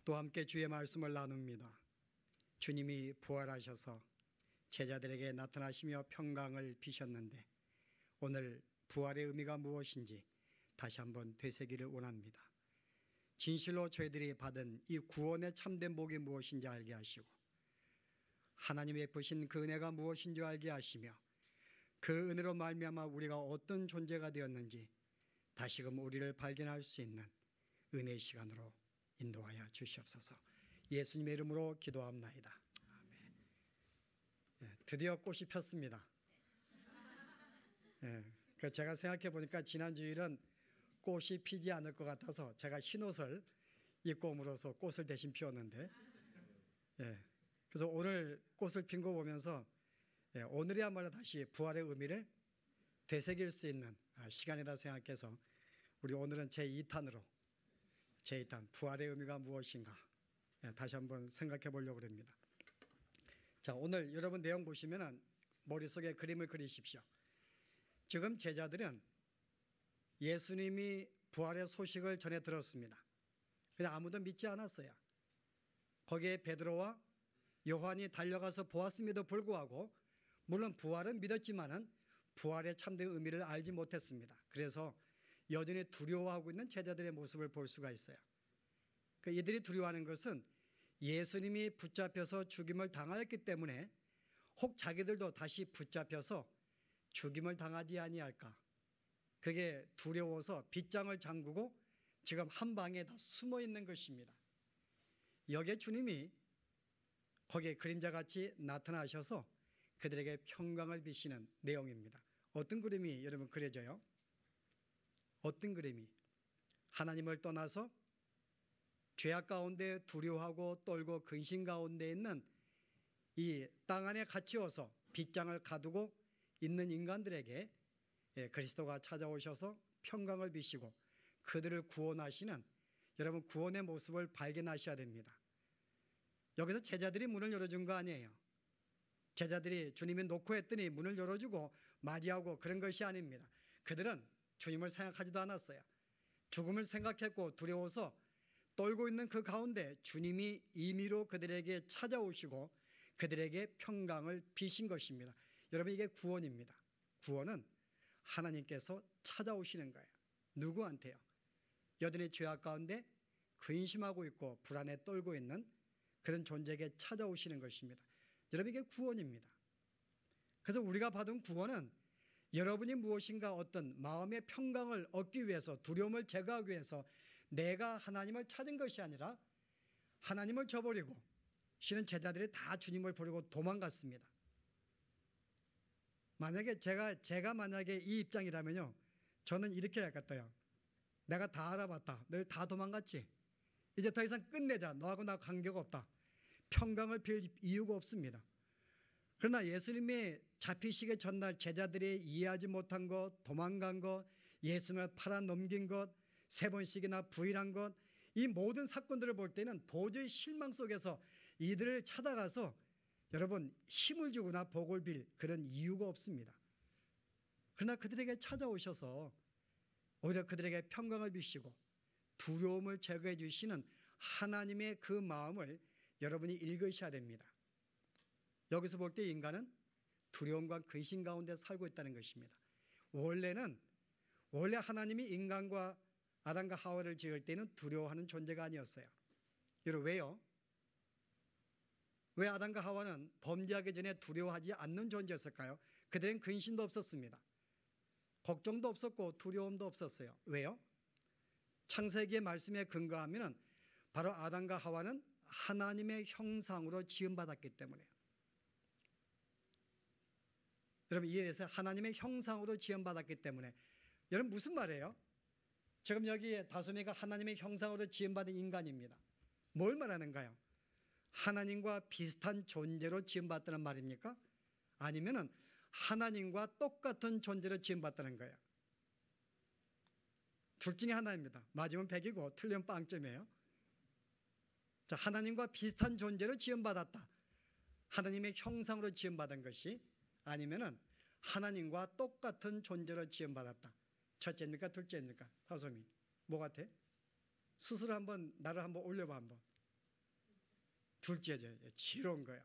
또 함께 주의 말씀을 나눕니다. 주님이 부활하셔서 제자들에게 나타나시며 평강을 비셨는데 오늘 부활의 의미가 무엇인지 다시 한번 되새기를 원합니다. 진실로 저희들이 받은 이 구원의 참된 복이 무엇인지 알게 하시고 하나님의 베푸신 그 은혜가 무엇인지 알게 하시며 그 은혜로 말미암아 우리가 어떤 존재가 되었는지 다시금 우리를 발견할 수 있는 은혜의 시간으로 인도하여 주시옵소서. 예수님의 이름으로 기도합나이다. 아멘. 드디어 꽃이 폈습니다. 제가 생각해 보니까 지난 주일은 꽃이 피지 않을 것 같아서 제가 흰 옷을 입고 옴으로써 꽃을 대신 피웠는데, 그래서 오늘 꽃을 핀 거 보면서 오늘이야말로 다시 부활의 의미를 되새길 수 있는 시간이다 생각해서 우리 오늘은 제2탄으로 제2탄 부활의 의미가 무엇인가 다시 한번 생각해 보려고 합니다. 자, 오늘 여러분 내용 보시면 머릿속에 그림을 그리십시오. 지금 제자들은 예수님이 부활의 소식을 전해 들었습니다. 근데 아무도 믿지 않았어요. 거기에 베드로와 요한이 달려가서 보았음에도 불구하고 물론 부활은 믿었지만은 부활의 참된 의미를 알지 못했습니다. 그래서 여전히 두려워하고 있는 제자들의 모습을 볼 수가 있어요. 이들이 두려워하는 것은 예수님이 붙잡혀서 죽임을 당하였기 때문에 혹 자기들도 다시 붙잡혀서 죽임을 당하지 아니할까, 그게 두려워서 빗장을 잠그고 지금 한 방에 다 숨어 있는 것입니다. 여기에 주님이 거기에 그림자같이 나타나셔서 그들에게 평강을 비시는 내용입니다. 어떤 그림이 여러분 그려져요? 어떤 그림이? 하나님을 떠나서 죄악 가운데 두려워하고 떨고 근심 가운데 있는 이 땅 안에 갇히어서 빗장을 가두고 있는 인간들에게 그리스도가 찾아오셔서 평강을 비시고 그들을 구원하시는, 여러분 구원의 모습을 발견하셔야 됩니다. 여기서 제자들이 문을 열어준 거 아니에요. 제자들이 주님이 놓고 했더니 문을 열어주고 맞이하고 그런 것이 아닙니다. 그들은 주님을 생각하지도 않았어요. 죽음을 생각했고 두려워서 떨고 있는 그 가운데 주님이 임의로 그들에게 찾아오시고 그들에게 평강을 비신 것입니다. 여러분 이게 구원입니다. 구원은 하나님께서 찾아오시는 거예요. 누구한테요? 여전히 죄악 가운데 근심하고 있고 불안에 떨고 있는 그런 존재에게 찾아오시는 것입니다. 여러분 이게 구원입니다. 그래서 우리가 받은 구원은 여러분이 무엇인가 어떤 마음의 평강을 얻기 위해서, 두려움을 제거하기 위해서 내가 하나님을 찾은 것이 아니라 하나님을 저버리고, 실은 제자들이 다 주님을 버리고 도망갔습니다. 만약에 제가 만약에 이 입장이라면요, 저는 이렇게 할 것 같아요. 내가 다 알아봤다. 너희 다 도망갔지? 이제 더 이상 끝내자. 너하고 나 관계가 없다. 평강을 빌 이유가 없습니다. 그러나 예수님이 잡히시기 전날 제자들이 이해하지 못한 것, 도망간 것, 예수님을 팔아넘긴 것, 3번씩이나 부인한 것, 이 모든 사건들을 볼 때는 도저히 실망 속에서 이들을 찾아가서 여러분 힘을 주거나 복을 빌 그런 이유가 없습니다. 그러나 그들에게 찾아오셔서 오히려 그들에게 평강을 비시고 두려움을 제거해 주시는 하나님의 그 마음을 여러분이 읽으셔야 됩니다. 여기서 볼 때 인간은 두려움과 근심 가운데 살고 있다는 것입니다. 원래 하나님이 인간과 아담과 하와를 지을 때는 두려워하는 존재가 아니었어요. 여러분 왜요? 왜 아담과 하와는 범죄하기 전에 두려워하지 않는 존재였을까요? 그들은 근심도 없었습니다. 걱정도 없었고 두려움도 없었어요. 왜요? 창세기의 말씀에 근거하면 바로 아담과 하와는 하나님의 형상으로 지음받았기 때문에요. 여러분 이해해서 하나님의 형상으로 지음받았기 때문에, 여러분 무슨 말이에요? 지금 여기에 다솜이가 하나님의 형상으로 지음받은 인간입니다. 뭘 말하는가요? 하나님과 비슷한 존재로 지음받다는 말입니까? 아니면은 하나님과 똑같은 존재로 지음받다는 거예요. 둘 중에 하나입니다. 맞으면 100이고 틀리면 빵점이에요. 자, 하나님과 비슷한 존재로 지음받았다. 하나님의 형상으로 지음받은 것이, 아니면은 하나님과 똑같은 존재로 지음받았다. 첫째입니까? 둘째입니까? 다솜이 뭐 같아? 스스로 한번 나를 한번 올려봐. 한번 둘째죠. 지혜로운 거예요.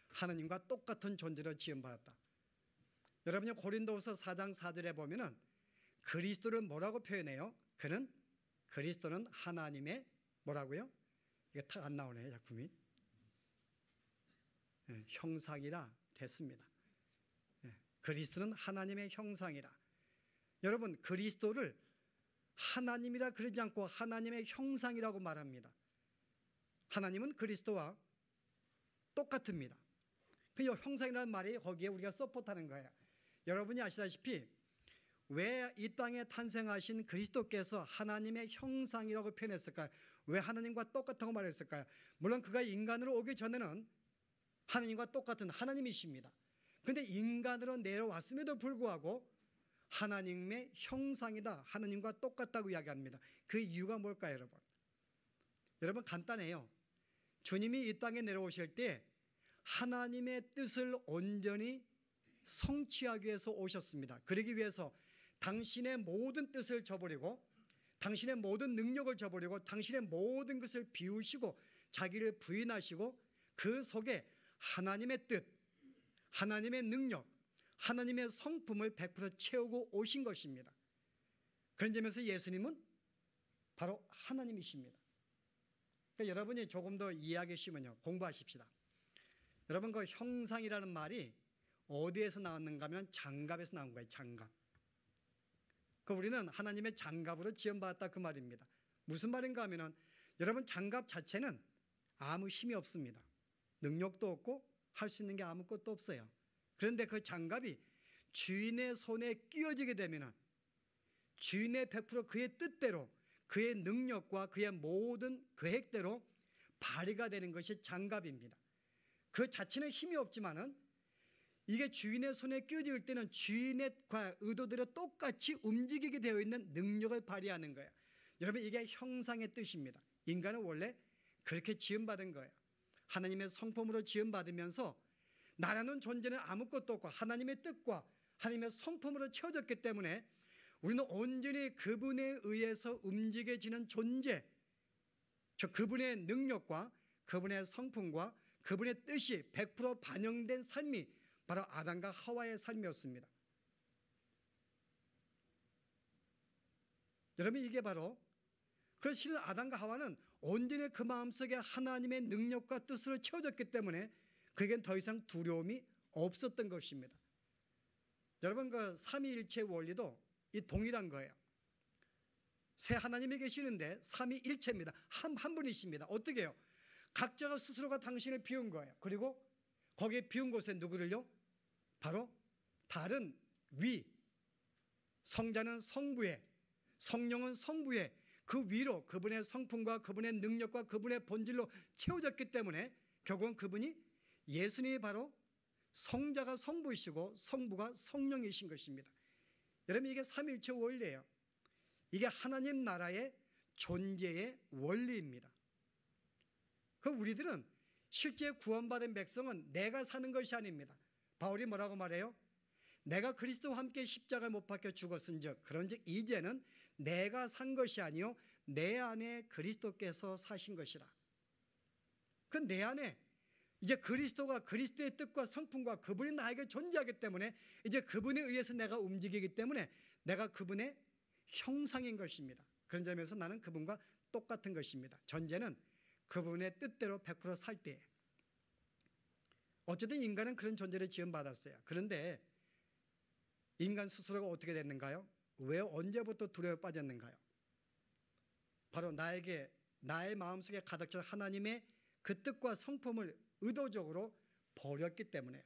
하나님과 똑같은 존재로 지음받았다. 여러분이 고린도후서 4장 4절에 보면은 그리스도를 뭐라고 표현해요? 그리스도는 하나님의 뭐라고요? 이게 탁 안 나오네요, 작품이. 형상이라 됐습니다. 그리스도는 하나님의 형상이라. 여러분, 그리스도를 하나님이라 그러지 않고 하나님의 형상이라고 말합니다. 하나님은 그리스도와 똑같습니다. 그 형상이라는 말이 거기에 우리가 서포트하는 거예요. 여러분이 아시다시피 왜 이 땅에 탄생하신 그리스도께서 하나님의 형상이라고 표현했을까요? 왜 하나님과 똑같다고 말했을까요? 물론 그가 인간으로 오기 전에는 하나님과 똑같은 하나님이십니다. 그런데 인간으로 내려왔음에도 불구하고 하나님의 형상이다, 하나님과 똑같다고 이야기합니다. 그 이유가 뭘까요, 여러분? 여러분, 간단해요. 주님이 이 땅에 내려오실 때 하나님의 뜻을 온전히 성취하기 위해서 오셨습니다. 그러기 위해서 당신의 모든 뜻을 저버리고 당신의 모든 능력을 저버리고 당신의 모든 것을 비우시고 자기를 부인하시고 그 속에 하나님의 뜻, 하나님의 능력, 하나님의 성품을 100% 채우고 오신 것입니다. 그런 점에서 예수님은 바로 하나님이십니다. 그러니까 여러분이 조금 더 이해하기 쉬우면요, 공부하십시다. 여러분, 그 형상이라는 말이 어디에서 나왔는가 하면 장갑에서 나온 거예요. 장갑. 그 우리는 하나님의 장갑으로 지음받았다, 그 말입니다. 무슨 말인가 하면은 여러분, 장갑 자체는 아무 힘이 없습니다. 능력도 없고 할 수 있는 게 아무것도 없어요. 그런데 그 장갑이 주인의 손에 끼워지게 되면은 주인의 100% 그의 뜻대로, 그의 능력과 그의 모든 계획대로 발휘가 되는 것이 장갑입니다. 그 자체는 힘이 없지만은 이게 주인의 손에 끼워질 때는 주인의 의도대로 똑같이 움직이게 되어 있는 능력을 발휘하는 거예요. 여러분, 이게 형상의 뜻입니다. 인간은 원래 그렇게 지음받은 거예요. 하나님의 성품으로 지음받으면서 나라는 존재는 아무것도 없고 하나님의 뜻과 하나님의 성품으로 채워졌기 때문에 우리는 온전히 그분에 의해서 움직여지는 존재, 그분의 능력과 그분의 성품과 그분의 뜻이 100% 반영된 삶이 바로 아담과 하와의 삶이었습니다. 여러분, 이게 바로, 그래서 실은 아담과 하와는 온전히 그 마음속에 하나님의 능력과 뜻으로 채워졌기 때문에 그에겐 더 이상 두려움이 없었던 것입니다. 여러분, 그 삼위일체 원리도 이 동일한 거예요. 세 하나님이 계시는데 삼위일체입니다. 한 분이십니다. 어떻게 해요? 각자가 스스로가 당신을 비운 거예요. 그리고 거기에 비운 곳에 누구를요? 바로 다른 위, 성자는 성부에, 성령은 성부에, 그 위로 그분의 성품과 그분의 능력과 그분의 본질로 채워졌기 때문에 결국은 그분이 예수님이 바로 성자가 성부이시고 성부가 성령이신 것입니다. 여러분, 이게 삼위일체 원리예요. 이게 하나님 나라의 존재의 원리입니다. 그 우리들은 실제 구원받은 백성은 내가 사는 것이 아닙니다. 바울이 뭐라고 말해요? 내가 그리스도와 함께 십자가에 못 박혀 죽었은즉 그런즉 이제는 내가 산 것이 아니요 내 안에 그리스도께서 사신 것이라. 그 내 안에 이제 그리스도가, 그리스도의 뜻과 성품과 그분이 나에게 존재하기 때문에 이제 그분에 의해서 내가 움직이기 때문에 내가 그분의 형상인 것입니다. 그런 점에서 나는 그분과 똑같은 것입니다. 전제는 그분의 뜻대로 100% 살 때에. 어쨌든 인간은 그런 존재를 지음받았어요. 그런데 인간 스스로가 어떻게 됐는가요? 왜 언제부터 두려움에 빠졌는가요? 바로 나의 마음속에 가득 찬 하나님의 그 뜻과 성품을 의도적으로 버렸기 때문에요.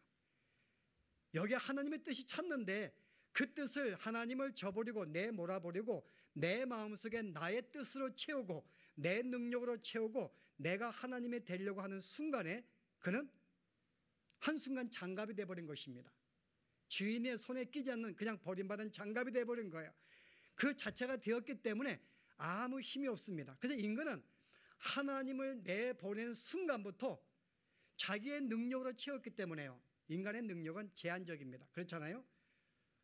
여기 하나님의 뜻이 찼는데 그 뜻을, 하나님을 저버리고 내몰아버리고 내 마음속에 나의 뜻으로 채우고 내 능력으로 채우고 내가 하나님이 되려고 하는 순간에 그는 한순간 장갑이 되어버린 것입니다. 주인의 손에 끼지 않는 그냥 버림받은 장갑이 되어버린 거예요. 그 자체가 되었기 때문에 아무 힘이 없습니다. 그래서 인간은 하나님을 내보낸 순간부터 자기의 능력으로 채웠기 때문에요. 인간의 능력은 제한적입니다. 그렇잖아요?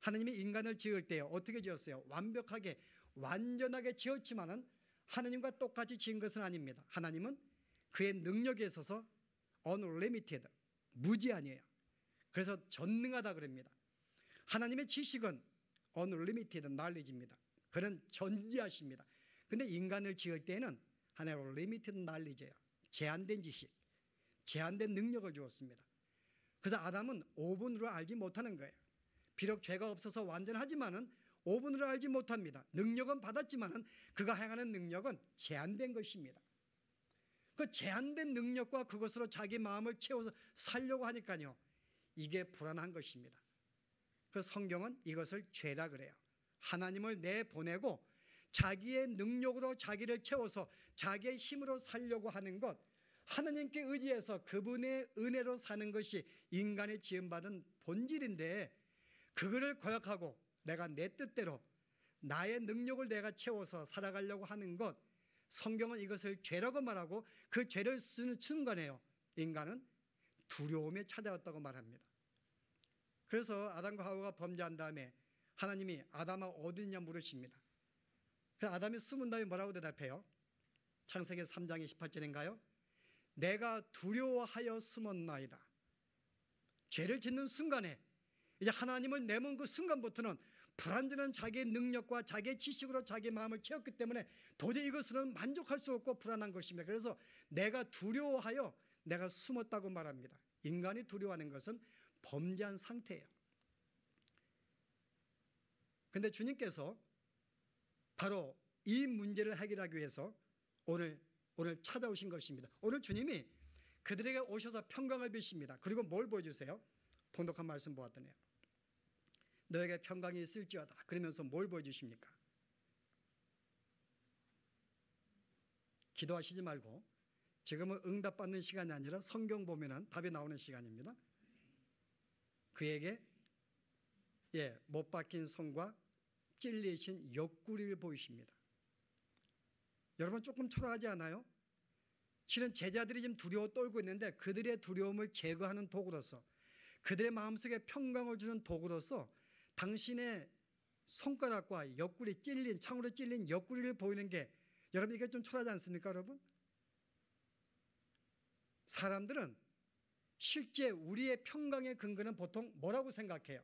하나님이 인간을 지을 때요, 어떻게 지었어요? 완벽하게, 완전하게 지었지만은 하나님과 똑같이 지은 것은 아닙니다. 하나님은 그의 능력에 있어서 unlimited, 무제한이에요. 그래서 전능하다 그럽니다. 하나님의 지식은 unlimited knowledge입니다. 그는 전지하십니다. 근데 인간을 지을 때에는 하나의 limited knowledge예요. 제한된 지식, 제한된 능력을 주었습니다. 그래서 아담은 5분으로 알지 못하는 거예요. 비록 죄가 없어서 완전하지만은 5분으로 알지 못합니다. 능력은 받았지만은 그가 행하는 능력은 제한된 것입니다. 그 제한된 능력과 그것으로 자기 마음을 채워서 살려고 하니까요, 이게 불안한 것입니다. 그 성경은 이것을 죄라 그래요. 하나님을 내보내고 자기의 능력으로 자기를 채워서 자기의 힘으로 살려고 하는 것, 하나님께 의지해서 그분의 은혜로 사는 것이 인간의 지음받은 본질인데, 그거를 거역하고 내가 내 뜻대로 나의 능력을 내가 채워서 살아가려고 하는 것, 성경은 이것을 죄라고 말하고 그 죄를 쓰는 순간에요, 인간은 두려움에 찾아왔다고 말합니다. 그래서 아담과 하와가 범죄한 다음에 하나님이 아담아 어디 있냐 물으십니다. 그래서 아담이 숨은 다음에 뭐라고 대답해요? 창세기 3장 28절인가요? 내가 두려워하여 숨었나이다. 죄를 짓는 순간에 이제 하나님을 내몬 그 순간부터는 불완전한 자기의 능력과 자기의 지식으로 자기 마음을 채웠기 때문에 도저히 이것으로는 만족할 수 없고 불안한 것입니다. 그래서 내가 두려워하여 내가 숨었다고 말합니다. 인간이 두려워하는 것은 범죄한 상태예요. 그런데 주님께서 바로 이 문제를 해결하기 위해서 오늘 찾아오신 것입니다. 오늘 주님이 그들에게 오셔서 평강을 비십니다. 그리고 뭘 보여주세요? 통독한 말씀 보았더니요, 너에게 평강이 있을지어다. 그러면서 뭘 보여주십니까? 기도하시지 말고, 지금은 응답받는 시간이 아니라 성경 보면은 답이 나오는 시간입니다. 그에게 못 박힌 손과 찔리신 옆구리를 보이십니다. 여러분 조금 초라하지 않아요? 실은 제자들이 지금 두려워 떨고 있는데 그들의 두려움을 제거하는 도구로서, 그들의 마음속에 평강을 주는 도구로서 당신의 손가락과 옆구리 찔린, 창으로 찔린 옆구리를 보이는 게, 여러분 이게 좀 초라하지 않습니까, 여러분? 사람들은 실제 우리의 평강의 근거는 보통 뭐라고 생각해요?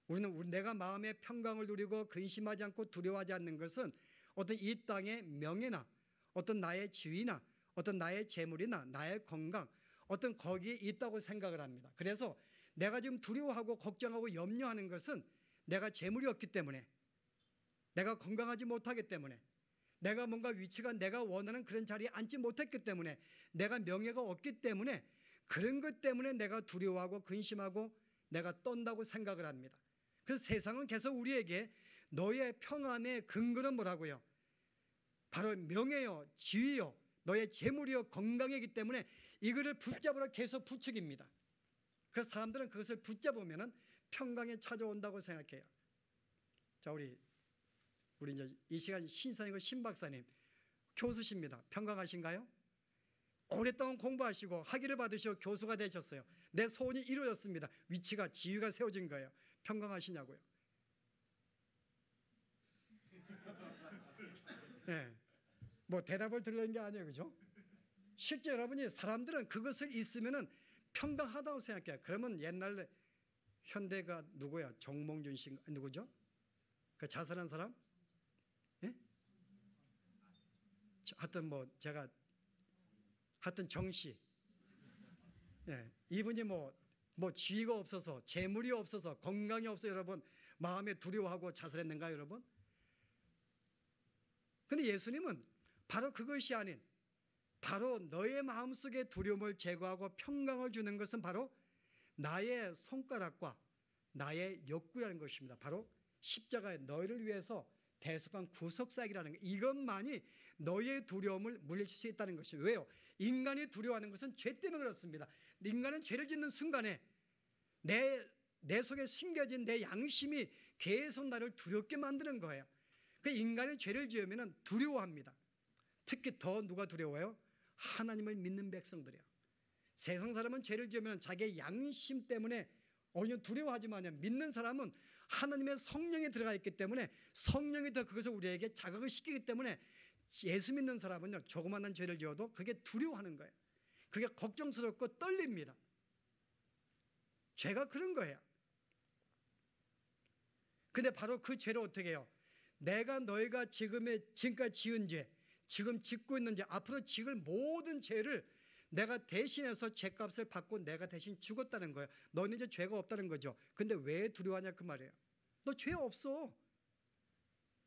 우리는 내가 마음의 평강을 누리고 근심하지 않고 두려워하지 않는 것은 어떤 이 땅의 명예나 어떤 나의 지위나 어떤 나의 재물이나 나의 건강, 어떤 거기에 있다고 생각을 합니다. 그래서 내가 지금 두려워하고 걱정하고 염려하는 것은 내가 재물이 없기 때문에, 내가 건강하지 못하기 때문에, 내가 뭔가 위치가 내가 원하는 그런 자리에 앉지 못했기 때문에, 내가 명예가 없기 때문에, 그런 것 때문에 내가 두려워하고 근심하고 내가 떤다고 생각을 합니다. 그래서 세상은 계속 우리에게 너의 평안의 근거는 뭐라고요? 바로 명예요, 지위요, 너의 재물이요, 건강이기 때문에 이거를 붙잡으러 계속 부추깁니다. 그래서 사람들은 그것을 붙잡으면 평강이 찾아온다고 생각해요. 자, 우리 이제 이 시간 신선이고 신 박사님 교수십니다. 평강하신가요? 오랫동안 공부하시고 학위를 받으시고 교수가 되셨어요. 내 소원이 이루어졌습니다. 위치가, 지위가 세워진 거예요. 평강하시냐고요? 네, 뭐 대답을 들으려는 게 아니에요, 그죠? 실제 여러분이, 사람들은 그것을 있으면은 평강하다고 생각해요. 그러면 옛날 현대가 누구야? 정몽준 씨 누구죠? 그 자살한 사람? 예? 하여튼 뭐 제가 하여튼 정 씨. 예, 이분이 뭐 지위가 없어서, 재물이 없어서, 건강이 없어 여러분 마음에 두려워하고 자살했는가요, 여러분? 근데 예수님은 바로 그것이 아닌, 바로 너의 마음속의 두려움을 제거하고 평강을 주는 것은 바로 나의 손가락과 나의 옆구리라는 것입니다. 바로 십자가에 너희를 위해서 대속한 구속사역이라는 것, 이것만이 너의 두려움을 물리칠 수 있다는 것이에요. 왜요? 인간이 두려워하는 것은 죄 때문에 그렇습니다. 인간은 죄를 짓는 순간에 내 속에 심겨진 내 양심이 계속 나를 두렵게 만드는 거예요. 그 인간이 죄를 지으면 두려워합니다. 특히 더 누가 두려워요? 하나님을 믿는 백성들이요. 세상 사람은 죄를 지으면 자기의 양심 때문에 두려워하지만, 믿는 사람은 하나님의 성령이 들어가 있기 때문에 성령이 더 그것을 우리에게 자극을 시키기 때문에, 예수 믿는 사람은요, 조그마한 죄를 지어도 그게 두려워하는 거예요. 그게 걱정스럽고 떨립니다. 죄가 그런 거예요. 근데 바로 그 죄를 어떻게 해요? 내가 너희가 지금까지 지은 죄, 지금 짓고 있는 죄, 앞으로 지을 모든 죄를 내가 대신해서 죄값을 받고 내가 대신 죽었다는 거예요. 너는 이제 죄가 없다는 거죠. 근데 왜 두려워하냐 그 말이에요. 너 죄 없어.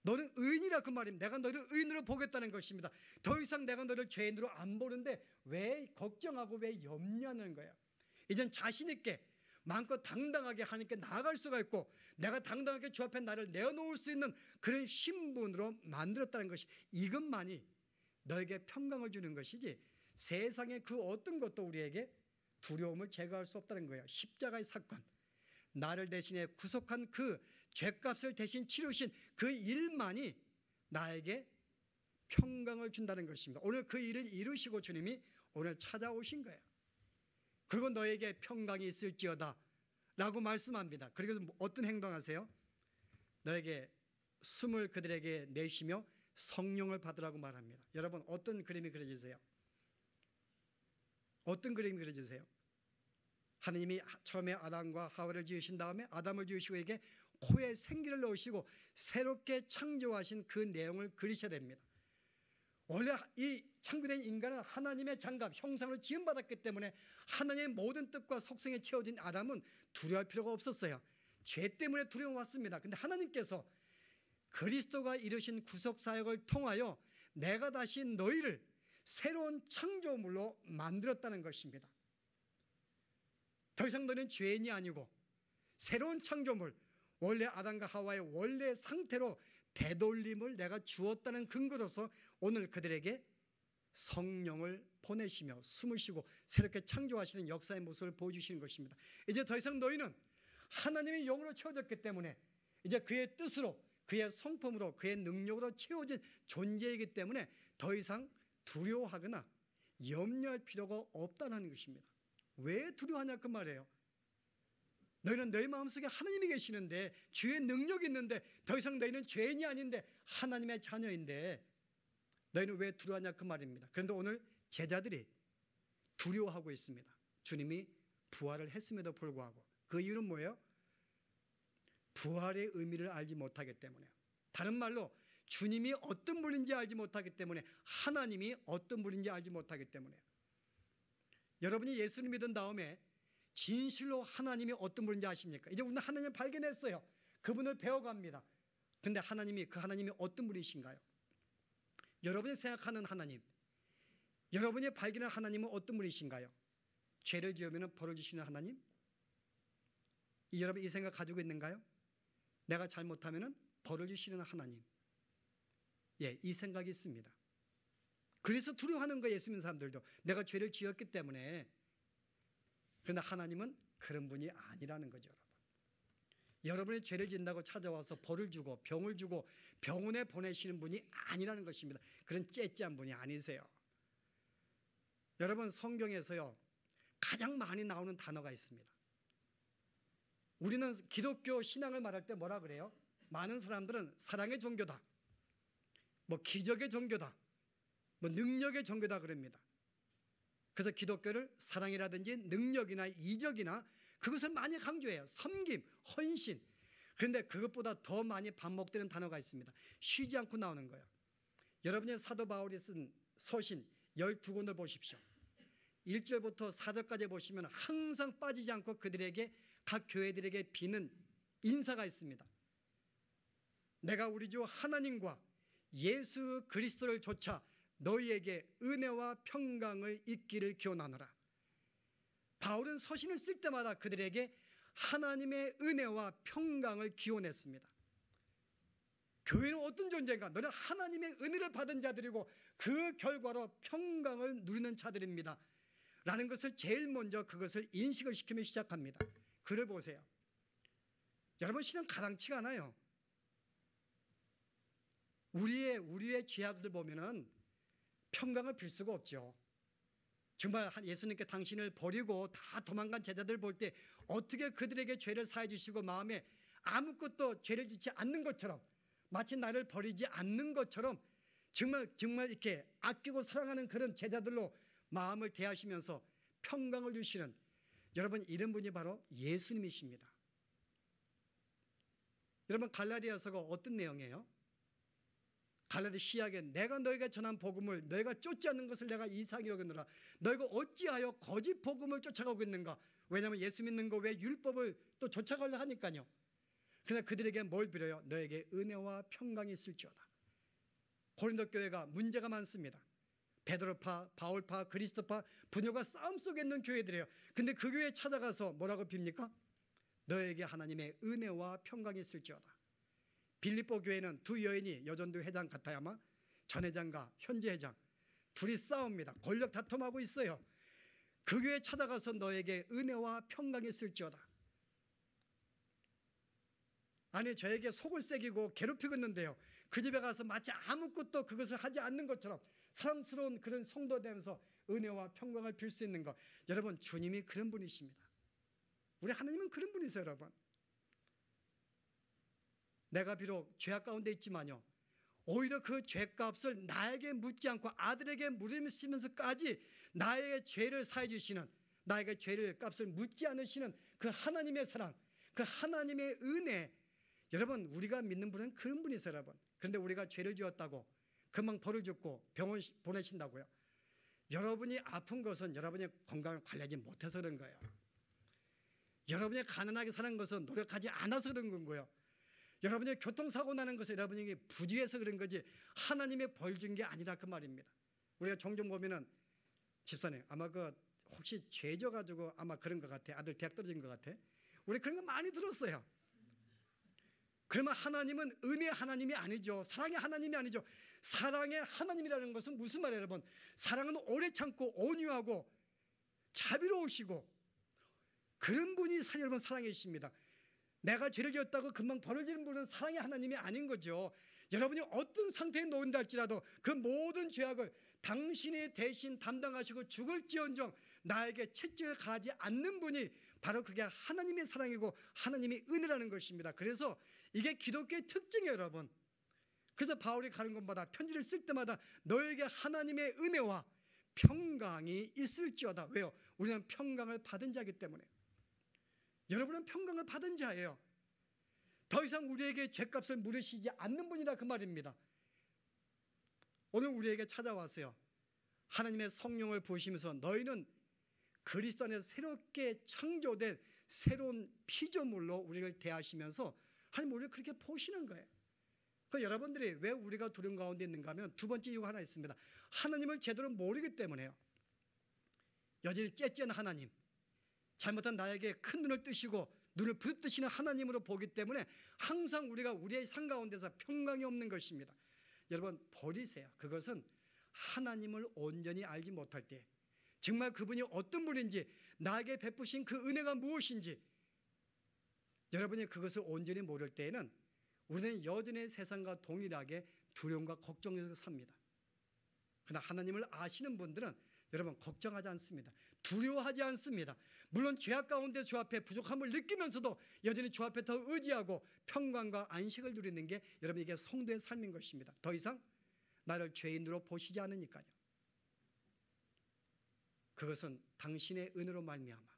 너는 의인이라 그 말입니다. 내가 너를 의인으로 보겠다는 것입니다. 더 이상 내가 너를 죄인으로 안 보는데 왜 걱정하고 왜 염려하는 거예요. 이젠 자신 있게 마음껏 당당하게 하나님께 나아갈 수가 있고 내가 당당하게 주 앞에 나를 내어놓을 수 있는 그런 신분으로 만들었다는 것이, 이것만이 너에게 평강을 주는 것이지 세상의 그 어떤 것도 우리에게 두려움을 제거할 수 없다는 거예요. 십자가의 사건, 나를 대신해 구속한 그 죄값을 대신 치르신 그 일만이 나에게 평강을 준다는 것입니다. 오늘 그 일을 이루시고 주님이 오늘 찾아오신 거예요. 그리고 너에게 평강이 있을지어다 라고 말씀합니다. 그리고 어떤 행동하세요? 너에게 숨을 그들에게 내쉬며 성령을 받으라고 말합니다. 여러분, 어떤 그림이 그려지세요? 어떤 그림이 그려지세요? 하나님이 처음에 아담과 하와를 지으신 다음에 아담을 지으시고 에게 코에 생기를 넣으시고 새롭게 창조하신 그 내용을 그리셔야 됩니다. 원래 이 창조된 인간은 하나님의 장갑, 형상으로 지음받았기 때문에 하나님의 모든 뜻과 속성에 채워진 아담은 두려워할 필요가 없었어요. 죄 때문에 두려워왔습니다. 근데 하나님께서 그리스도가 이루신 구속사역을 통하여 내가 다시 너희를 새로운 창조물로 만들었다는 것입니다. 더 이상 너는 죄인이 아니고 새로운 창조물, 원래 아담과 하와의 원래 상태로 되돌림을 내가 주었다는 근거로서 오늘 그들에게 성령을 보내시며 숨을 쉬고 새롭게 창조하시는 역사의 모습을 보여주시는 것입니다. 이제 더 이상 너희는 하나님의 영으로 채워졌기 때문에 이제 그의 뜻으로, 그의 성품으로, 그의 능력으로 채워진 존재이기 때문에 더 이상 두려워하거나 염려할 필요가 없다는 것입니다. 왜 두려워하냐 그 말이에요. 너희는 너희 마음속에 하나님이 계시는데, 주의 능력이 있는데, 더 이상 너희는 죄인이 아닌데 하나님의 자녀인데 너희는 왜 두려워하냐 그 말입니다. 그런데 오늘 제자들이 두려워하고 있습니다. 주님이 부활을 했음에도 불구하고. 그 이유는 뭐예요? 부활의 의미를 알지 못하기 때문에, 다른 말로 주님이 어떤 분인지 알지 못하기 때문에, 하나님이 어떤 분인지 알지 못하기 때문에. 여러분이 예수를 믿은 다음에 진실로 하나님이 어떤 분인지 아십니까? 이제 우리는 하나님을 발견했어요. 그분을 배워갑니다. 그런데 그 하나님이 어떤 분이신가요? 여러분이 생각하는 하나님, 여러분이 발견한 하나님은 어떤 분이신가요? 죄를 지으면 벌을 주시는 하나님? 여러분 이 생각 가지고 있는가요? 내가 잘못하면 벌을 주시는 하나님. 예, 이 생각이 있습니다. 그래서 두려워하는 거예요. 예수 믿는 사람들도. 내가 죄를 지었기 때문에. 그러나 하나님은 그런 분이 아니라는 거죠. 여러분이 죄를 짓는다고 찾아와서 벌을 주고 병을 주고 병원에 보내시는 분이 아니라는 것입니다. 그런 째째한 분이 아니세요. 여러분, 성경에서요 가장 많이 나오는 단어가 있습니다. 우리는 기독교 신앙을 말할 때 뭐라 그래요? 많은 사람들은 사랑의 종교다, 뭐 기적의 종교다, 뭐 능력의 종교다 그럽니다. 그래서 기독교를 사랑이라든지 능력이나 이적이나 그것을 많이 강조해요. 섬김, 헌신. 그런데 그것보다 더 많이 반복되는 단어가 있습니다. 쉬지 않고 나오는 거예요. 여러분이 사도 바울이 쓴 서신 12권을 보십시오. 1절부터 4절까지 보시면 항상 빠지지 않고 그들에게, 각 교회들에게 비는 인사가 있습니다. 내가 우리 주 하나님과 예수 그리스도를 조차 너희에게 은혜와 평강을 있기를 기원하노라. 바울은 서신을 쓸 때마다 그들에게 하나님의 은혜와 평강을 기원했습니다. 교회는 어떤 존재인가? 너는 하나님의 은혜를 받은 자들이고 그 결과로 평강을 누리는 자들입니다 라는 것을 제일 먼저 그것을 인식을 시키며 시작합니다. 글을 보세요. 여러분, 실은 가당치가 않아요. 우리의 죄악을 보면은 평강을 빌 수가 없죠. 정말 예수님께 당신을 버리고 다 도망간 제자들 볼 때 어떻게 그들에게 죄를 사해 주시고 마음에 아무것도 죄를 짓지 않는 것처럼, 마치 나를 버리지 않는 것처럼 정말 이렇게 아끼고 사랑하는 그런 제자들로 마음을 대하시면서 평강을 주시는 여러분, 이런 분이 바로 예수님이십니다. 여러분, 갈라디아서가 어떤 내용이에요? 갈라디 시약에 내가 너희가 전한 복음을 너희가 쫓지 않는 것을 내가 이상히 여기노라. 너희가 어찌하여 거짓 복음을 쫓아가고 있는가? 왜냐하면 예수 믿는 거 왜 율법을 또 쫓아가려 하니까요. 그러나 그들에게 뭘 빌어요? 너에게 은혜와 평강이 있을지어다. 고린도 교회가 문제가 많습니다. 베드로파, 바울파, 그리스도파, 분열과 싸움 속에 있는 교회들이에요. 근데 그 교회에 찾아가서 뭐라고 빕니까? 너에게 하나님의 은혜와 평강이 있을지어다. 빌립보 교회는 두 여인이 여전도 회장 같아요. 아마 전 회장과 현재 회장 둘이 싸웁니다. 권력 다툼하고 있어요. 그 교회에 찾아가서 너에게 은혜와 평강이 있을지어다. 아니, 저에게 속을 새기고 괴롭히고 있는데요, 그 집에 가서 마치 아무것도 그것을 하지 않는 것처럼 사랑스러운 그런 성도 되면서 은혜와 평강을 빌 수 있는 것, 여러분, 주님이 그런 분이십니다. 우리 하나님은 그런 분이세요. 여러분, 내가 비록 죄악 가운데 있지만요, 오히려 그 죄값을 나에게 묻지 않고 아들에게 물으시면서까지 나의 죄를 사해 주시는, 나에게 죄를 값을 묻지 않으시는 그 하나님의 사랑, 그 하나님의 은혜, 여러분, 우리가 믿는 분은 그런 분이세요. 여러분, 그런데 우리가 죄를 지었다고 금방 벌을 줬고 병원 보내신다고요? 여러분이 아픈 것은 여러분의 건강을 관리하지 못해서 그런 거예요. 여러분이 가난하게 사는 것은 노력하지 않아서 그런 건 거예요. 여러분이 교통사고 나는 것은 여러분이 부지해서 그런 거지 하나님의 벌 준 게 아니라 그 말입니다. 우리가 종종 보면은, 집사님 아마 그 혹시 죄 져가지고 아마 그런 것 같아, 아들 대학 떨어진 것 같아, 우리 그런 거 많이 들었어요. 그러면 하나님은 은혜 하나님이 아니죠. 사랑의 하나님이 아니죠. 사랑의 하나님이라는 것은 무슨 말이에요, 여러분? 사랑은 오래 참고 온유하고 자비로우시고 그런 분이 여러분 사랑이십니다. 내가 죄를 지었다고 금방 벌을 지는 분은 사랑의 하나님이 아닌 거죠. 여러분이 어떤 상태에 놓인다 할지라도 그 모든 죄악을 당신이 대신 담당하시고 죽을지언정 나에게 채찍을 가하지 않는 분이 바로 그게 하나님의 사랑이고 하나님의 은혜라는 것입니다. 그래서 이게 기독교의 특징이에요, 여러분. 그래서 바울이 가는 곳마다 편지를 쓸 때마다 너에게 하나님의 은혜와 평강이 있을지어다. 왜요? 우리는 평강을 받은 자이기 때문에. 여러분은 평강을 받은 자예요. 더 이상 우리에게 죄값을 물으시지 않는 분이라 그 말입니다. 오늘 우리에게 찾아왔어요. 하나님의 성령을 부으시면서 너희는 그리스도 안에서 새롭게 창조된 새로운 피조물로 우리를 대하시면서 하나님 우리를 그렇게 보시는 거예요. 그 여러분들이 왜 우리가 두려움 가운데 있는가 하면 두 번째 이유가 하나 있습니다. 하나님을 제대로 모르기 때문에요. 여전히 째째한 하나님, 잘못한 나에게 큰 눈을 뜨시고 눈을 부릅뜨시는 하나님으로 보기 때문에 항상 우리가 우리의 삶 가운데서 평강이 없는 것입니다. 여러분, 버리세요. 그것은 하나님을 온전히 알지 못할 때, 정말 그분이 어떤 분인지, 나에게 베푸신 그 은혜가 무엇인지 여러분이 그것을 온전히 모를 때에는 우리는 여전히 세상과 동일하게 두려움과 걱정에서 삽니다. 그러나 하나님을 아시는 분들은 여러분 걱정하지 않습니다. 두려워하지 않습니다. 물론 죄악 가운데 주 앞에 부족함을 느끼면서도 여전히 주 앞에 더 의지하고 평강과 안식을 누리는 게 여러분 이게 성도의 삶인 것입니다. 더 이상 나를 죄인으로 보시지 않으니까요. 그것은 당신의 은혜로 말미암아.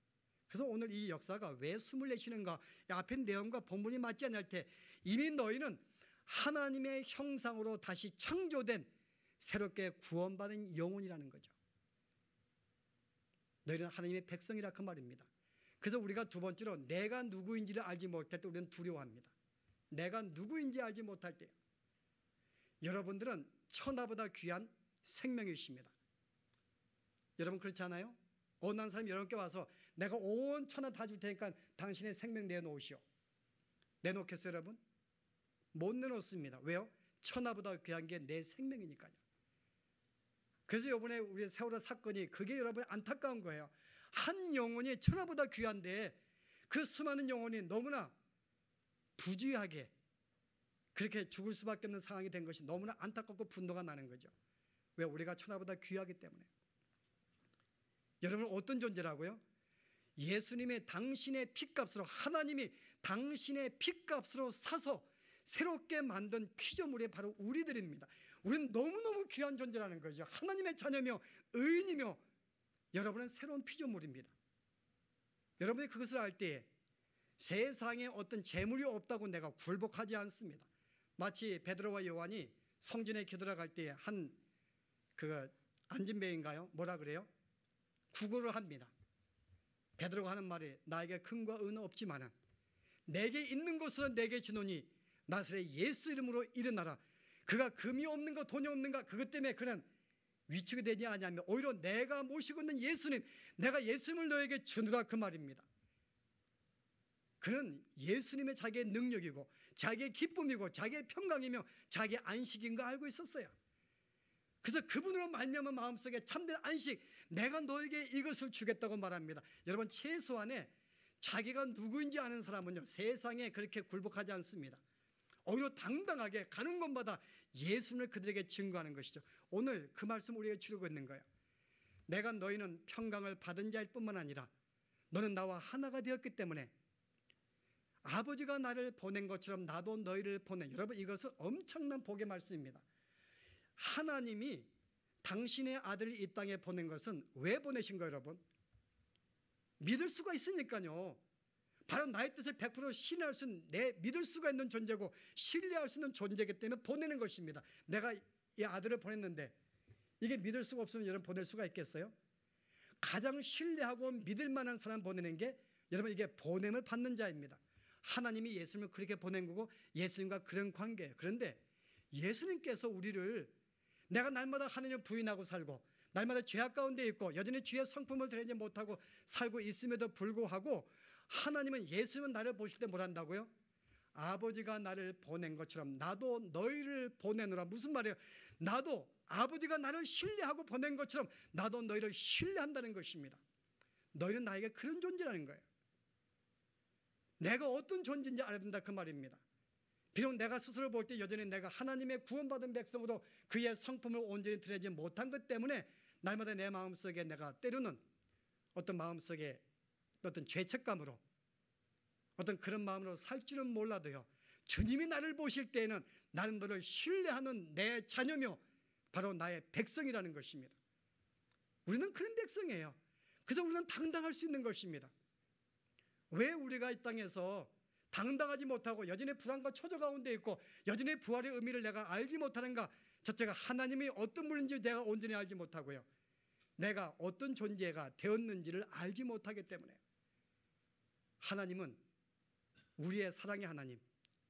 그래서 오늘 이 역사가 왜 숨을 내쉬는가, 앞에 내용과 본문이 맞지 않을 때 이미 너희는 하나님의 형상으로 다시 창조된 새롭게 구원받은 영혼이라는 거죠. 너희는 하나님의 백성이라 그 말입니다. 그래서 우리가 두 번째로 내가 누구인지를 알지 못할 때 우리는 두려워합니다. 내가 누구인지 알지 못할 때 여러분들은 천하보다 귀한 생명이십니다. 여러분 그렇지 않아요? 어느 사람이 여러분께 와서 내가 온 천하 다 줄 테니까 당신의 생명 내놓으시오. 내놓겠어요, 여러분? 못 내놓습니다. 왜요? 천하보다 귀한 게 내 생명이니까요. 그래서 이번에 우리 세월호 사건이 그게 여러분 안타까운 거예요. 한 영혼이 천하보다 귀한데 그 수많은 영혼이 너무나 부주의하게 그렇게 죽을 수밖에 없는 상황이 된 것이 너무나 안타깝고 분노가 나는 거죠. 왜? 우리가 천하보다 귀하기 때문에. 여러분 어떤 존재라고요? 예수님의 당신의 피값으로, 하나님이 당신의 피값으로 사서 새롭게 만든 피조물이 바로 우리들입니다. 우리는 너무너무 귀한 존재라는 거죠. 하나님의 자녀며 의인이며 여러분은 새로운 피조물입니다. 여러분이 그것을 알 때에 세상에 어떤 재물이 없다고 내가 굴복하지 않습니다. 마치 베드로와 요한이 성전에 기도를 갈 때에 한 안진배인가요? 뭐라 그래요? 구걸을 합니다. 베드로가 하는 말이 나에게 금과 은은 없지만은 내게 있는 것으로 내게 주노니 나사렛 예수 이름으로 일어나라. 그가 금이 없는가 돈이 없는가 그것 때문에 그는 위축이 되지 아니하며 오히려 내가 모시고 있는 예수님, 내가 예수님을 너에게 주노라 그 말입니다. 그는 예수님의 자기의 능력이고 자기의 기쁨이고 자기의 평강이며 자기의 안식인 거 알고 있었어요. 그래서 그분으로 말미암아 마음속에 참된 안식, 내가 너에게 이것을 주겠다고 말합니다. 여러분, 최소한의 자기가 누구인지 아는 사람은요 세상에 그렇게 굴복하지 않습니다. 오히려 당당하게 가는 곳마다 예수님을 그들에게 증거하는 것이죠. 오늘 그 말씀 우리에게 주려고 있는 거예요. 내가 너희는 평강을 받은 자일 뿐만 아니라 너는 나와 하나가 되었기 때문에 아버지가 나를 보낸 것처럼 나도 너희를 보내. 여러분, 이것은 엄청난 복의 말씀입니다. 하나님이 당신의 아들을 이 땅에 보낸 것은 왜 보내신 거예요, 여러분? 믿을 수가 있으니까요. 바로 나의 뜻을 100% 신뢰할 수 있는, 내 믿을 수가 있는 존재고 신뢰할 수 있는 존재이기 때문에 보내는 것입니다. 내가 이 아들을 보냈는데 이게 믿을 수가 없으면 여러분 보낼 수가 있겠어요? 가장 신뢰하고 믿을 만한 사람 보내는 게 여러분 이게 보냄을 받는 자입니다. 하나님이 예수님을 그렇게 보낸 거고 예수님과 그런 관계예요. 그런데 예수님께서 우리를 내가 날마다 하나님을 부인하고 살고 날마다 죄악 가운데 있고 여전히 주의 성품을 드리지 못하고 살고 있음에도 불구하고 하나님은 예수님은 나를 보실 때 뭘 한다고요? 아버지가 나를 보낸 것처럼 나도 너희를 보내노라. 무슨 말이에요? 나도 아버지가 나를 신뢰하고 보낸 것처럼 나도 너희를 신뢰한다는 것입니다. 너희는 나에게 그런 존재라는 거예요. 내가 어떤 존재인지 알아야 된다 그 말입니다. 비록 내가 스스로 볼 때 여전히 내가 하나님의 구원받은 백성으로 그의 성품을 온전히 드리지 못한 것 때문에 날마다 내 마음속에 내가 때로는 어떤 마음속에 어떤 죄책감으로 어떤 그런 마음으로 살지는 몰라도요, 주님이 나를 보실 때에는 나는 너를 신뢰하는 내 자녀며 바로 나의 백성이라는 것입니다. 우리는 그런 백성이에요. 그래서 우리는 당당할 수 있는 것입니다. 왜 우리가 이 땅에서 당당하지 못하고 여전히 불안과 초조 가운데 있고 여전히 부활의 의미를 내가 알지 못하는가? 첫째가 하나님이 어떤 분인지 내가 온전히 알지 못하고요, 내가 어떤 존재가 되었는지를 알지 못하기 때문에. 하나님은 우리의 사랑의 하나님,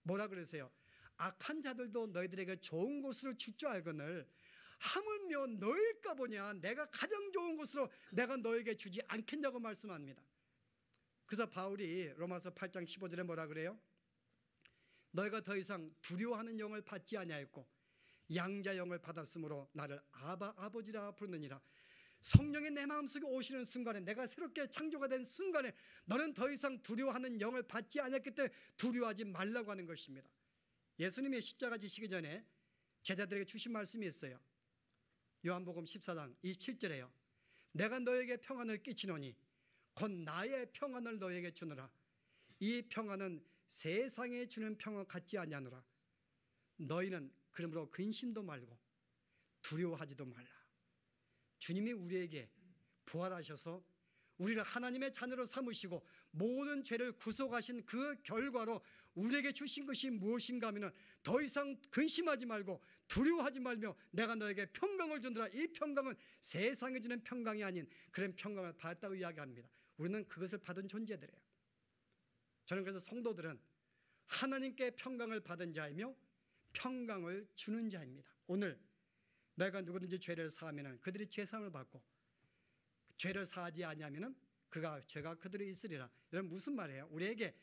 뭐라 그러세요? 악한 자들도 너희들에게 좋은 곳으로 줄 줄 알거늘 하물며 너희일까 보냐, 내가 가장 좋은 곳으로 내가 너에게 주지 않겠냐고 말씀합니다. 그래서 바울이 로마서 8장 15절에 뭐라 그래요? 너희가 더 이상 두려워하는 영을 받지 아니하였고 양자 영을 받았으므로 나를 아바 아버지라 부르느니라. 성령이 내 마음속에 오시는 순간에, 내가 새롭게 창조가 된 순간에 너는 더 이상 두려워하는 영을 받지 않았기 때문에 두려워하지 말라고 하는 것입니다. 예수님이 십자가 지시기 전에 제자들에게 주신 말씀이 있어요. 요한복음 14장 27절에요. 내가 너에게 평안을 끼치노니 곧 나의 평안을 너에게 주노라. 이 평안은 세상에 주는 평안 같지 아니하노라. 너희는 그러므로 근심도 말고 두려워하지도 말라. 주님이 우리에게 부활하셔서 우리를 하나님의 자녀로 삼으시고 모든 죄를 구속하신 그 결과로 우리에게 주신 것이 무엇인가 하면 더 이상 근심하지 말고 두려워하지 말며 내가 너에게 평강을 주노라. 이 평강은 세상에 주는 평강이 아닌 그런 평강을 받았다고 이야기합니다. 우리는 그것을 받은 존재들이에요. 저는 그래서 성도들은 하나님께 평강을 받은 자이며 평강을 주는 자입니다. 오늘 내가 누구든지 죄를 사하면 그들이 죄사함을 받고 죄를 사하지 아니하면 죄가 그들이 있으리라. 여러분, 무슨 말이에요? 우리에게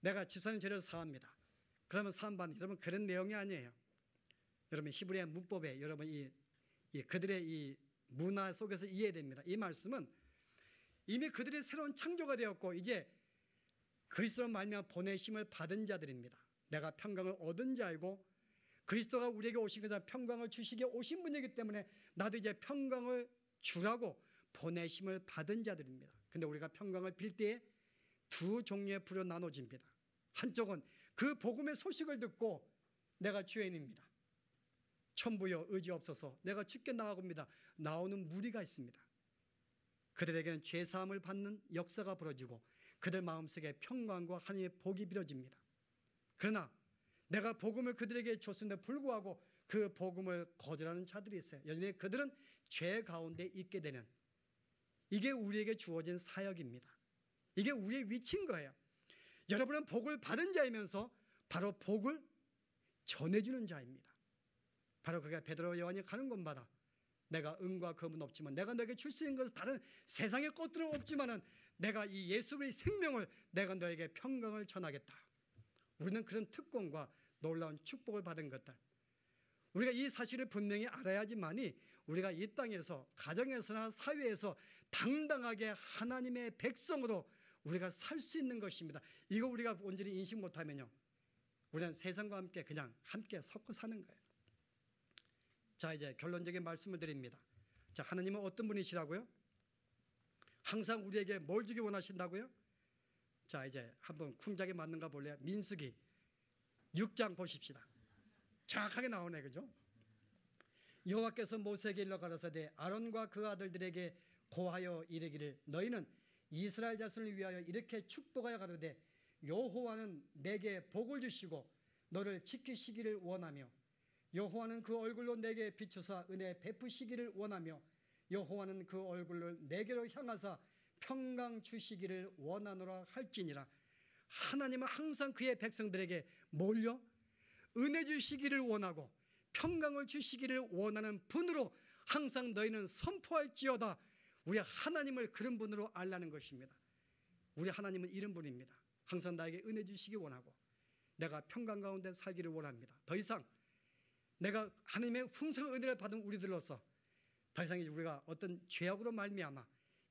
내가 집사님 죄를 사합니다. 그러면 사함받는, 여러분 그런 내용이 아니에요. 여러분 히브리의 문법에 여러분 그들의 이 문화 속에서 이해됩니다. 이 말씀은 이미 그들이 새로운 창조가 되었고 이제 그리스도로 말미암아 보내심을 받은 자들입니다. 내가 평강을 얻은 자이고 그리스도가 우리에게 오신 것은 평강을 주시기에 오신 분이기 때문에 나도 이제 평강을 주라고 보내심을 받은 자들입니다. 근데 우리가 평강을 빌 때에 두 종류의 부로 나눠집니다. 한쪽은 그 복음의 소식을 듣고 내가 죄인입니다, 천부여 의지 없어서 내가 죽게 나아갑니다, 나오는 무리가 있습니다. 그들에게는 죄사함을 받는 역사가 벌어지고 그들 마음속에 평강과 하나님의 복이 빌어집니다. 그러나 내가 복음을 그들에게 줬음에도 불구하고 그 복음을 거절하는 자들이 있어요. 여전히 그들은 죄 가운데 있게 되는, 이게 우리에게 주어진 사역입니다. 이게 우리의 위치인 거예요. 여러분은 복을 받은 자이면서 바로 복을 전해주는 자입니다. 바로 그가 베드로 요한이 가는 곳마다 내가 은과 금은 없지만 내가 너에게 줄 수 있는 것은 다른 세상의 것들은 없지만은 내가 이 예수 그리스도의 생명을, 내가 너에게 평강을 전하겠다. 우리는 그런 특권과 놀라운 축복을 받은 것들, 우리가 이 사실을 분명히 알아야지만이 우리가 이 땅에서, 가정에서나 사회에서 당당하게 하나님의 백성으로 우리가 살 수 있는 것입니다. 이거 우리가 온전히 인식 못하면요, 우리는 세상과 함께 그냥 함께 섞어 사는 거예요. 자, 이제 결론적인 말씀을 드립니다. 자, 하나님은 어떤 분이시라고요? 항상 우리에게 뭘 주기 원하신다고요? 자, 이제 한번 쿵짝에 맞는가 볼래요? 민수기 6장 보십시다. 정확하게 나오네, 그죠? 여호와께서 모세에게 일러 가라사대 아론과 그 아들들에게 고하여 이르기를 너희는 이스라엘 자손을 위하여 이렇게 축복하여 가로되 여호와는 내게 복을 주시고 너를 지키시기를 원하며 여호와는 그 얼굴로 내게 비추사 은혜 베푸시기를 원하며 여호와는 그 얼굴을 내게로 향하사 평강 주시기를 원하노라 할지니라. 하나님은 항상 그의 백성들에게 뭘요? 은혜 주시기를 원하고 평강을 주시기를 원하는 분으로 항상 너희는 선포할지어다. 우리 하나님을 그런 분으로 알라는 것입니다. 우리 하나님은 이런 분입니다. 항상 나에게 은혜 주시기 원하고 내가 평강 가운데 살기를 원합니다. 더 이상 내가 하나님의 풍성한 은혜를 받은 우리들로서 더 이상 우리가 어떤 죄악으로 말미암아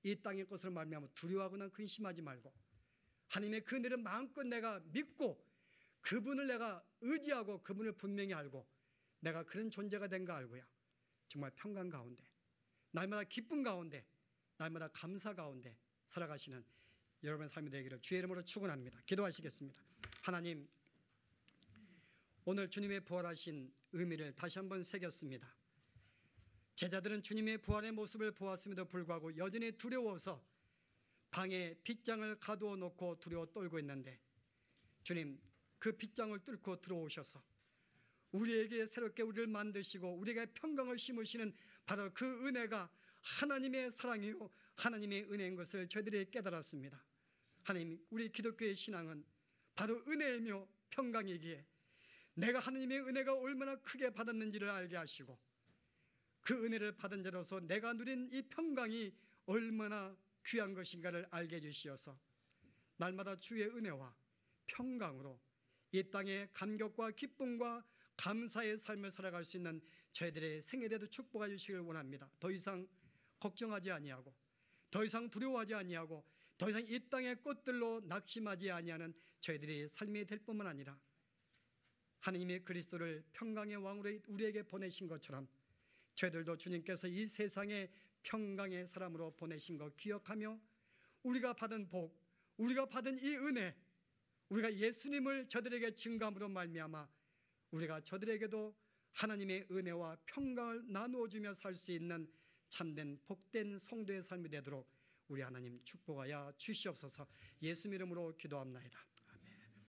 이 땅의 것으로 말미암아 두려워하거나 근심하지 말고 하나님의 그 은혜를 마음껏 내가 믿고 그분을 내가 의지하고 그분을 분명히 알고 내가 그런 존재가 된 거 알고요, 정말 평강 가운데, 날마다 기쁨 가운데, 날마다 감사 가운데 살아가시는 여러분의 삶이 되기를 주의 이름으로 축원합니다. 기도하시겠습니다. 하나님, 오늘 주님의 부활하신 의미를 다시 한번 새겼습니다. 제자들은 주님의 부활의 모습을 보았음에도 불구하고 여전히 두려워서 방에 빗장을 가두어 놓고 두려워 떨고 있는데 주님, 그 빗장을 뚫고 들어오셔서 우리에게 새롭게 우리를 만드시고 우리에게 평강을 심으시는 바로 그 은혜가 하나님의 사랑이요 하나님의 은혜인 것을 저희들이 깨달았습니다. 하나님, 우리 기독교의 신앙은 바로 은혜이며 평강이기에 내가 하나님의 은혜가 얼마나 크게 받았는지를 알게 하시고 그 은혜를 받은 자로서 내가 누린 이 평강이 얼마나 귀한 것인가를 알게 해주시어서 날마다 주의 은혜와 평강으로 이 땅의 감격과 기쁨과 감사의 삶을 살아갈 수 있는 저희들의 생애에도 축복해 주시길 원합니다. 더 이상 걱정하지 아니하고 더 이상 두려워하지 아니하고 더 이상 이 땅의 꽃들로 낙심하지 아니하는 저희들의 삶이 될 뿐만 아니라 하나님의 그리스도를 평강의 왕으로 우리에게 보내신 것처럼 저희들도 주님께서 이 세상에 평강의 사람으로 보내신 것 기억하며 우리가 받은 복, 우리가 받은 이 은혜, 우리가 예수님을 저들에게 증거함으로 말미암아 우리가 저들에게도 하나님의 은혜와 평강을 나누어 주며 살 수 있는 참된 복된 성도의 삶이 되도록 우리 하나님 축복하여 주시옵소서. 예수 이름으로 기도합나이다.